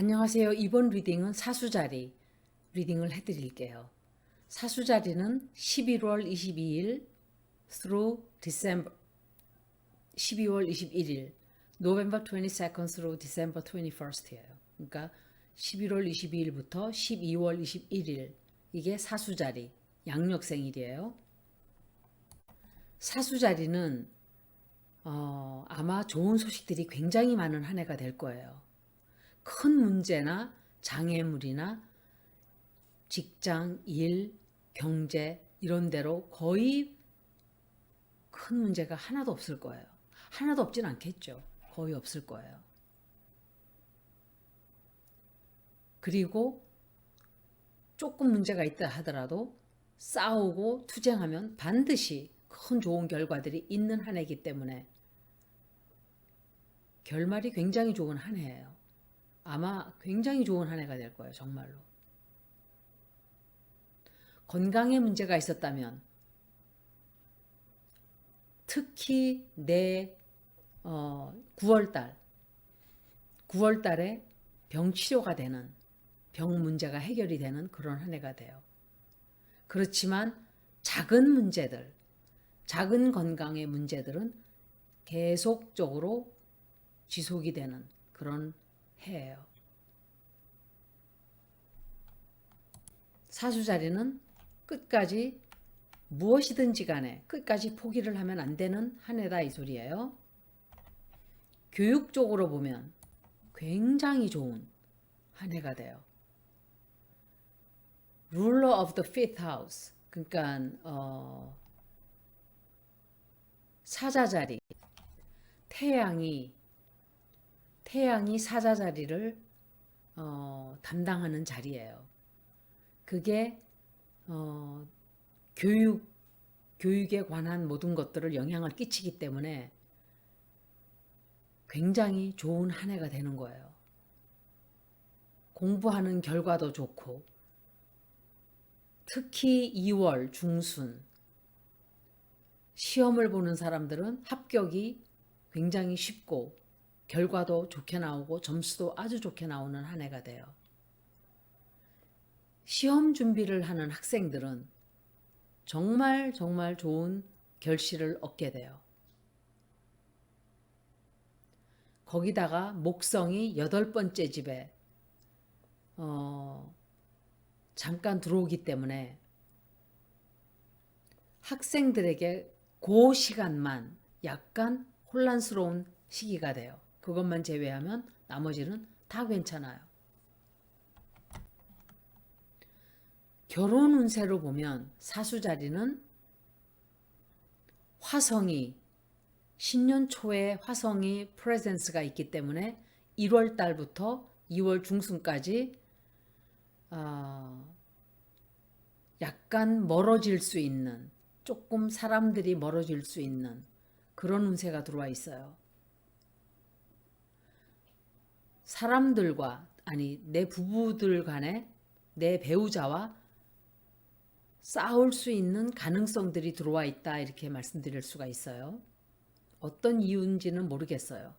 안녕하세요. 이번 리딩은 사수자리 리딩을 해드릴게요. 사수자리는 11월 22일 through December 12월 21일, November 22nd through December 21st예요. 그러니까 11월 22일부터 12월 21일 이게 사수자리, 양력생일이에요. 사수자리는 아마 좋은 소식들이 굉장히 많은 한 해가 될 거예요. 큰 문제나 장애물이나 직장, 일, 경제 이런 데로 거의 큰 문제가 하나도 없을 거예요. 하나도 없진 않겠죠. 거의 없을 거예요. 그리고 조금 문제가 있다 하더라도 싸우고 투쟁하면 반드시 큰 좋은 결과들이 있는 한 해이기 때문에 결말이 굉장히 좋은 한 해예요. 아마 굉장히 좋은 한 해가 될 거예요. 정말로. 건강에 문제가 있었다면 특히 내 9월달에 병치료가 되는, 병 문제가 해결이 되는 그런 한 해가 돼요. 그렇지만 작은 문제들, 작은 건강의 문제들은 계속적으로 지속이 되는 그런 해예요. 사수자리는 끝까지 무엇이든지 간에 끝까지 포기를 하면 안 되는 한 해다 이 소리예요. 교육적으로 보면 굉장히 좋은 한 해가 돼요. Ruler of the fifth house, 그러니까 사자자리, 태양이 사자자리를 담당하는 자리예요. 그게 교육에 관한 모든 것들을 영향을 끼치기 때문에 굉장히 좋은 한 해가 되는 거예요. 공부하는 결과도 좋고, 특히 2월 중순 시험을 보는 사람들은 합격이 굉장히 쉽고 결과도 좋게 나오고 점수도 아주 좋게 나오는 한 해가 돼요. 시험 준비를 하는 학생들은 정말 좋은 결실을 얻게 돼요. 거기다가 목성이 8번째 집에 잠깐 들어오기 때문에 학생들에게 그 시간만 약간 혼란스러운 시기가 돼요. 그것만 제외하면 나머지는 다 괜찮아요. 결혼 운세로 보면 사수자리는 화성이 신년 초에 화성이 프레젠스가 있기 때문에 1월 달부터 2월 중순까지 약간 멀어질 수 있는, 조금 사람들이 멀어질 수 있는 그런 운세가 들어와 있어요. 사람들과, 아니 내 부부들 간에 내 배우자와 싸울 수 있는 가능성들이 들어와 있다 이렇게 말씀드릴 수가 있어요. 어떤 이유인지는 모르겠어요.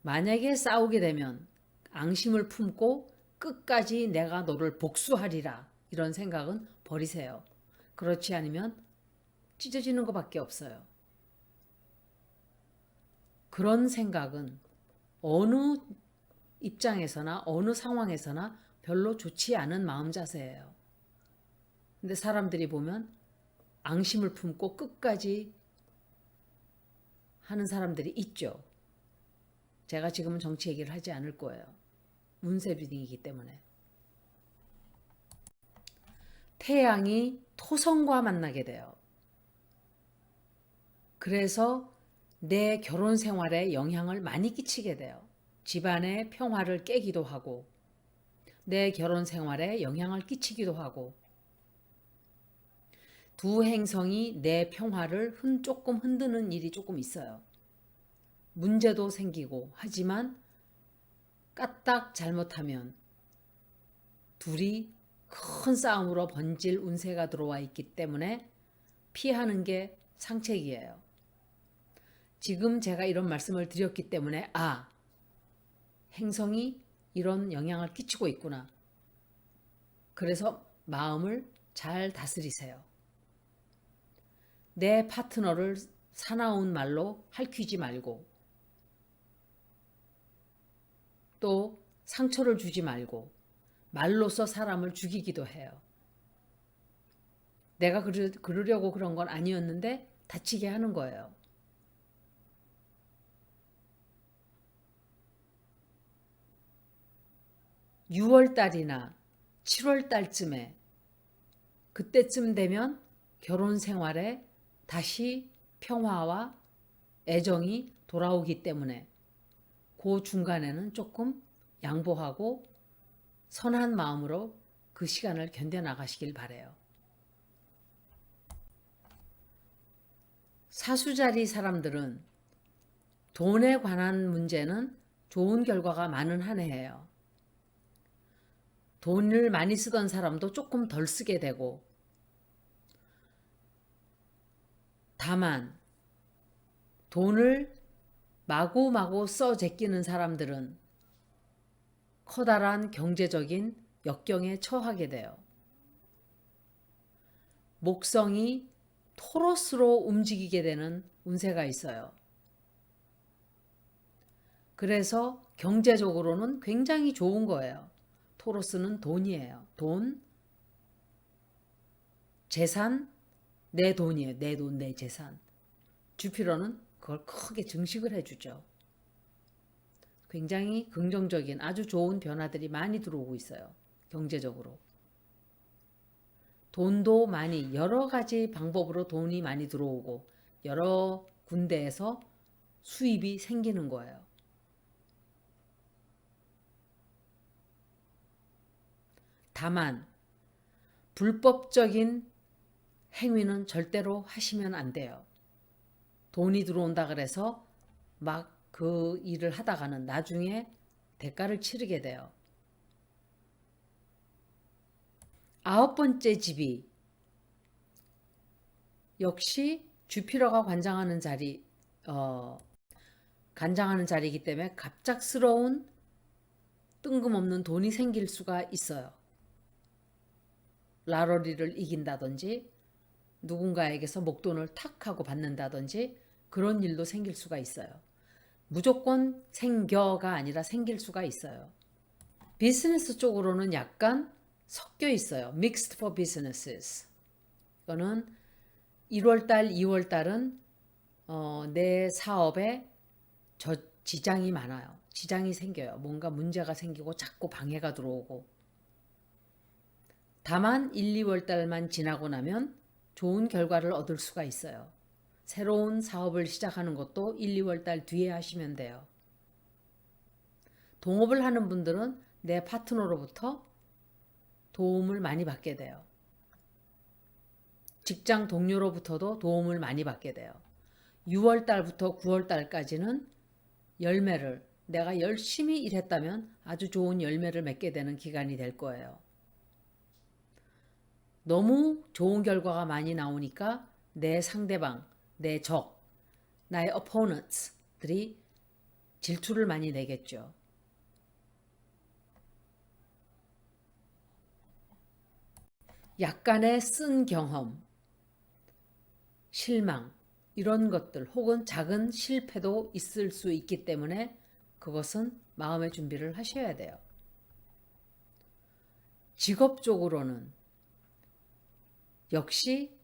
만약에 싸우게 되면 앙심을 품고 끝까지 내가 너를 복수하리라 이런 생각은 버리세요. 그렇지 않으면 찢어지는 것밖에 없어요. 그런 생각은 어느 입장에서나 어느 상황에서나 별로 좋지 않은 마음 자세예요. 근데 사람들이 보면 앙심을 품고 끝까지 하는 사람들이 있죠. 제가 지금은 정치 얘기를 하지 않을 거예요. 운세 리딩이기 때문에. 태양이 토성과 만나게 돼요. 그래서 내 결혼 생활에 영향을 많이 끼치게 돼요. 집안의 평화를 깨기도 하고 내 결혼 생활에 영향을 끼치기도 하고 두 행성이 내 평화를 조금 흔드는 일이 조금 있어요. 문제도 생기고 하지만 까딱 잘못하면 둘이 큰 싸움으로 번질 운세가 들어와 있기 때문에 피하는 게 상책이에요. 지금 제가 이런 말씀을 드렸기 때문에 행성이 이런 영향을 끼치고 있구나. 그래서 마음을 잘 다스리세요. 내 파트너를 사나운 말로 핥히지 말고 또 상처를 주지 말고 말로써 사람을 죽이기도 해요. 내가 그러려고 그런 건 아니었는데 다치게 하는 거예요. (6월달이나) (7월달쯤에) 그때쯤 되면 결혼 생활에 다시 평화와 애정이 돌아오기 때문에 그 중간에는 조금 양보하고 선한 마음으로 그 시간을 견뎌나가시길 바라요. 사수자리 사람들은 돈에 관한 문제는 좋은 결과가 많은 한 해예요. 돈을 많이 쓰던 사람도 조금 덜 쓰게 되고, 다만 돈을 마구마구 써 제끼는 사람들은 커다란 경제적인 역경에 처하게 돼요. 목성이 토로스로 움직이게 되는 운세가 있어요. 그래서 경제적으로는 굉장히 좋은 거예요. 토로스는 돈이에요. 돈, 재산, 내 돈이에요. 내 돈, 내 재산. 주피터는 그걸 크게 증식을 해주죠. 굉장히 긍정적인 아주 좋은 변화들이 많이 들어오고 있어요. 경제적으로. 돈도 많이 여러 가지 방법으로 돈이 많이 들어오고 여러 군데에서 수입이 생기는 거예요. 다만 불법적인 행위는 절대로 하시면 안 돼요. 돈이 들어온다 그래서 막 그 일을 하다가는 나중에 대가를 치르게 돼요. 9번째 집이 역시 주피터가 관장하는 자리이기 때문에 갑작스러운 뜬금없는 돈이 생길 수가 있어요. 라러리를 이긴다든지 누군가에게서 목돈을 탁 하고 받는다든지 그런 일도 생길 수가 있어요. 무조건 생겨가 아니라 생길 수가 있어요. 비즈니스 쪽으로는 약간 섞여 있어요. Mixed for businesses. 이거는 1월달, 2월달은 내 사업에 지장이 많아요. 지장이 생겨요. 뭔가 문제가 생기고 자꾸 방해가 들어오고. 다만 1, 2월달만 지나고 나면 좋은 결과를 얻을 수가 있어요. 새로운 사업을 시작하는 것도 1, 2월달 뒤에 하시면 돼요. 동업을 하는 분들은 내 파트너로부터 도움을 많이 받게 돼요. 직장 동료로부터도 도움을 많이 받게 돼요. 6월달부터 9월달까지는 열매를 내가 열심히 일했다면 아주 좋은 열매를 맺게 되는 기간이 될 거예요. 너무 좋은 결과가 많이 나오니까 내 상대방, 내 적, 나의 opponents들이 질투를 많이 내겠죠. 약간의 쓴 경험, 실망 이런 것들 혹은 작은 실패도 있을 수 있기 때문에 그것은 마음의 준비를 하셔야 돼요. 직업적으로는 역시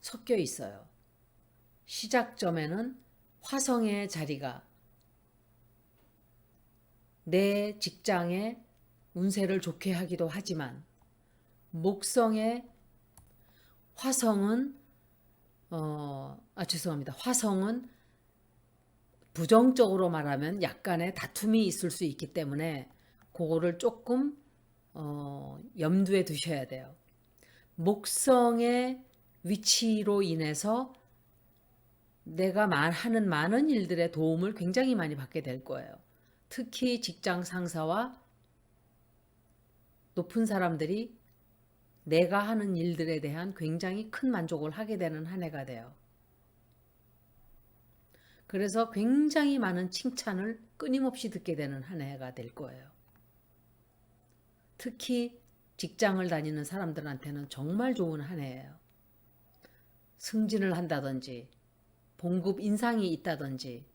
섞여 있어요. 시작점에는 화성의 자리가 내 직장의 운세를 좋게 하기도 하지만 목성의 화성은 화성은 부정적으로 말하면 약간의 다툼이 있을 수 있기 때문에 그거를 조금 염두에 두셔야 돼요. 목성의 위치로 인해서 내가 하는 많은 일들의 도움을 굉장히 많이 받게 될 거예요. 특히 직장 상사와 높은 사람들이 내가 하는 일들에 대한 굉장히 큰 만족을 하게 되는 한 해가 돼요. 그래서 굉장히 많은 칭찬을 끊임없이 듣게 되는 한 해가 될 거예요. 특히 직장을 다니는 사람들한테는 정말 좋은 한 해예요. 승진을 한다든지, 봉급 인상이 있다든지,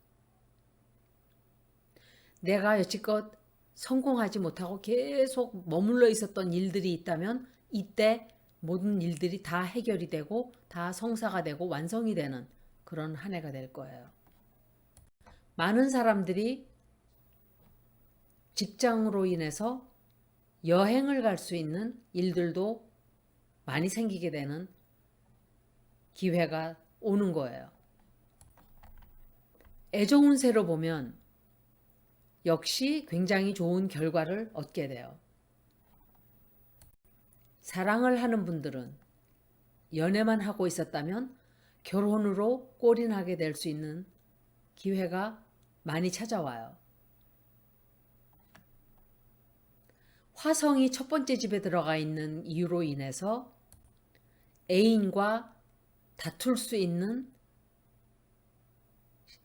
내가 여지껏 성공하지 못하고 계속 머물러 있었던 일들이 있다면 이때 모든 일들이 다 해결이 되고 다 성사가 되고 완성이 되는 그런 한 해가 될 거예요. 많은 사람들이 직장으로 인해서 여행을 갈 수 있는 일들도 많이 생기게 되는 기회가 오는 거예요. 애정운세로 보면 역시 굉장히 좋은 결과를 얻게 돼요. 사랑을 하는 분들은 연애만 하고 있었다면 결혼으로 골인하게 될 수 있는 기회가 많이 찾아와요. 화성이 첫 번째 집에 들어가 있는 이유로 인해서 애인과 다툴 수 있는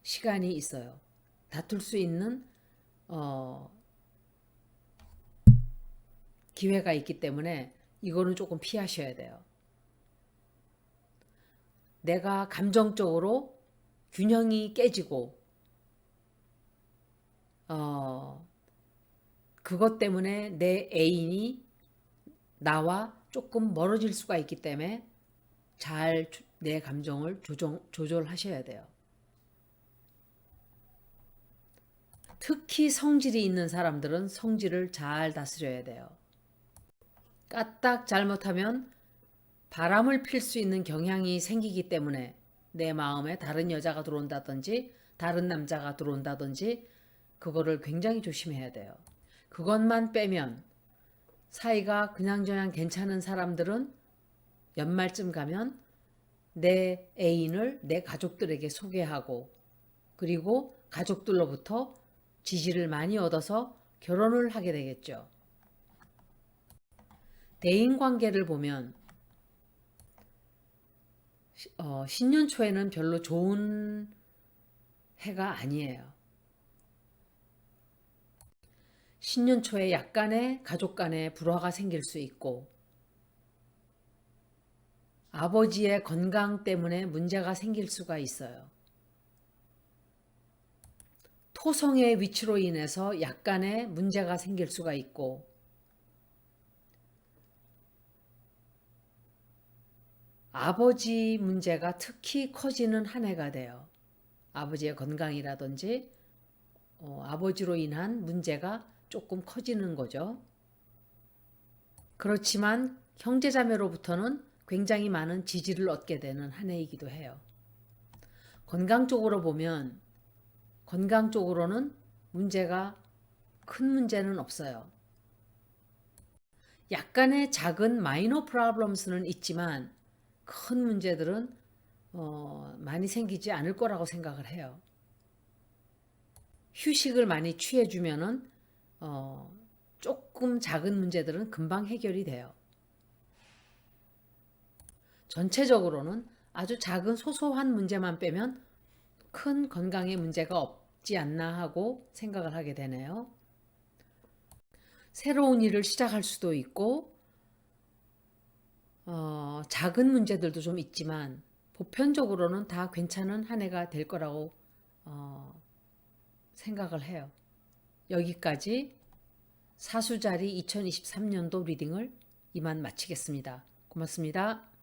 시간이 있어요. 다툴 수 있는 기회가 있기 때문에 이거는 조금 피하셔야 돼요. 내가 감정적으로 균형이 깨지고 그것 때문에 내 애인이 나와 조금 멀어질 수가 있기 때문에 잘 내 감정을 조절하셔야 돼요. 특히 성질이 있는 사람들은 성질을 잘 다스려야 돼요. 까딱 잘못하면 바람을 필 수 있는 경향이 생기기 때문에 내 마음에 다른 여자가 들어온다든지 다른 남자가 들어온다든지 그거를 굉장히 조심해야 돼요. 그것만 빼면 사이가 그냥저냥 괜찮은 사람들은 연말쯤 가면 내 애인을 내 가족들에게 소개하고 그리고 가족들로부터 지지를 많이 얻어서 결혼을 하게 되겠죠. 대인관계를 보면 신년 초에는 별로 좋은 해가 아니에요. 신년 초에 약간의 가족 간의 불화가 생길 수 있고 아버지의 건강 때문에 문제가 생길 수가 있어요. 토성의 위치로 인해서 약간의 문제가 생길 수가 있고 아버지 문제가 특히 커지는 한 해가 돼요. 아버지의 건강이라든지 아버지로 인한 문제가 조금 커지는 거죠. 그렇지만 형제자매로부터는 굉장히 많은 지지를 얻게 되는 한 해이기도 해요. 건강 쪽으로 보면 건강 쪽으로는 큰 문제는 없어요. 약간의 작은 마이너 프로블럼스는 있지만 큰 문제들은 많이 생기지 않을 거라고 생각을 해요. 휴식을 많이 취해주면은 조금 작은 문제들은 금방 해결이 돼요. 전체적으로는 아주 작은 소소한 문제만 빼면 큰 건강에 문제가 없지 않나 하고 생각을 하게 되네요. 새로운 일을 시작할 수도 있고 작은 문제들도 좀 있지만 보편적으로는 다 괜찮은 한 해가 될 거라고 생각을 해요. 여기까지 사수자리 2023년도 리딩을 이만 마치겠습니다. 고맙습니다.